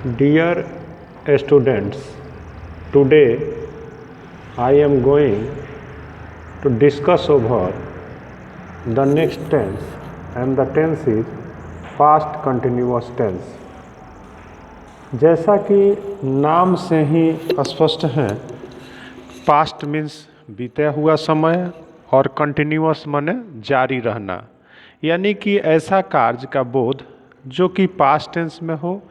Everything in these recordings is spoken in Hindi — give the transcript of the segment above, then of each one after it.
Dear students, today I am going to discuss over the next tense, and the tense is past continuous tense. जैसा कि नाम से ही स्पष्ट है, पास्ट मीन्स बीता हुआ समय और कंटिन्यूअस माने जारी रहना, यानी कि ऐसा कार्य का बोध जो कि पास्ट टेंस में हो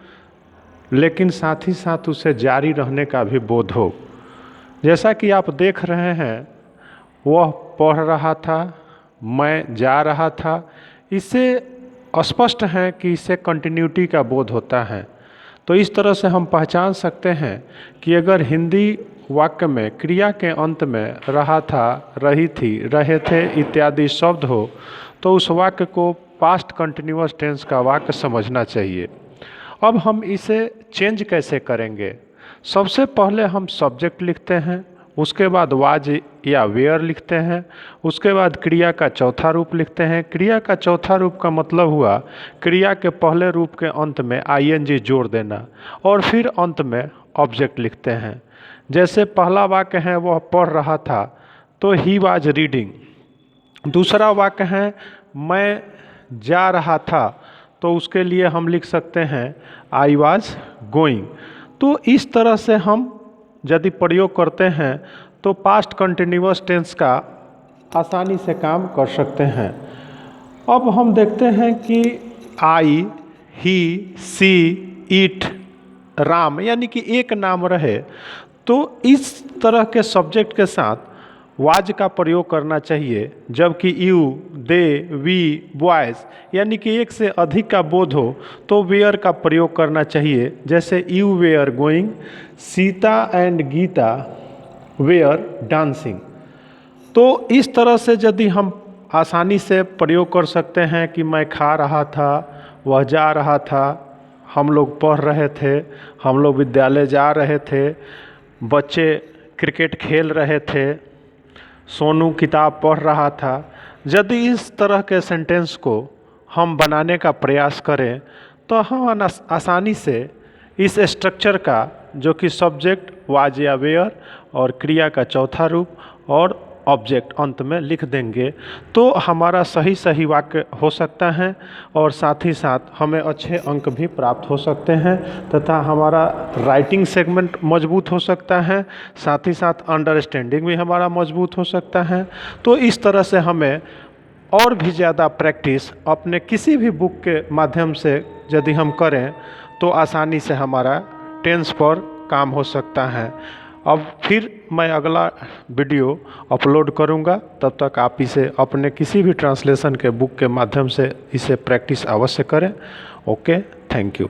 लेकिन साथ ही साथ उसे जारी रहने का भी बोध हो। जैसा कि आप देख रहे हैं, वह पढ़ रहा था, मैं जा रहा था, इससे स्पष्ट है कि इससे कंटिन्यूटी का बोध होता है। तो इस तरह से हम पहचान सकते हैं कि अगर हिंदी वाक्य में क्रिया के अंत में रहा था, रही थी, रहे थे इत्यादि शब्द हो तो उस वाक्य को पास्ट कंटिन्यूअस टेंस का वाक्य समझना चाहिए। अब हम इसे चेंज कैसे करेंगे? सबसे पहले हम सब्जेक्ट लिखते हैं, उसके बाद वाज या वेयर लिखते हैं, उसके बाद क्रिया का चौथा रूप लिखते हैं। क्रिया का चौथा रूप का मतलब हुआ क्रिया के पहले रूप के अंत में आईएनजी जोड़ देना, और फिर अंत में ऑब्जेक्ट लिखते हैं। जैसे पहला वाक्य है वह पढ़ रहा था, तो ही वाज रीडिंग। दूसरा वाक्य है मैं जा रहा था, तो उसके लिए हम लिख सकते हैं आई वाज गोइंग। तो इस तरह से हम यदि प्रयोग करते हैं तो पास्ट कंटिन्यूअस टेंस का आसानी से काम कर सकते हैं। अब हम देखते हैं कि आई, ही, सी, इट, राम, यानी कि एक नाम रहे तो इस तरह के सब्जेक्ट के साथ वाज का प्रयोग करना चाहिए, जबकि यू, दे, वी, बॉयज़ यानी कि एक से अधिक का बोध हो तो वेयर का प्रयोग करना चाहिए। जैसे you were going, Sita and Gita were dancing. तो इस तरह से यदि हम आसानी से प्रयोग कर सकते हैं कि मैं खा रहा था, वह जा रहा था, हम लोग पढ़ रहे थे, हम लोग विद्यालय जा रहे थे, बच्चे क्रिकेट खेल रहे थे, सोनू किताब पढ़ रहा था। यदि इस तरह के सेंटेंस को हम बनाने का प्रयास करें तो हम आसानी से इस स्ट्रक्चर का, जो कि सब्जेक्ट, वाज या वेयर और क्रिया का चौथा रूप और ऑब्जेक्ट अंत में लिख देंगे, तो हमारा सही वाक्य हो सकता है और साथ ही साथ हमें अच्छे अंक भी प्राप्त हो सकते हैं तथा हमारा राइटिंग सेगमेंट मजबूत हो सकता है, साथ ही साथ अंडरस्टैंडिंग भी हमारा मजबूत हो सकता है। तो इस तरह से हमें और भी ज़्यादा प्रैक्टिस अपने किसी भी बुक के माध्यम से यदि हम करें तो आसानी से हमारा टेंस पर काम हो सकता है। अब फिर मैं अगला वीडियो अपलोड करूंगा, तब तक आप इसे अपने किसी भी ट्रांसलेशन के बुक के माध्यम से इसे प्रैक्टिस अवश्य करें। Okay, thank you.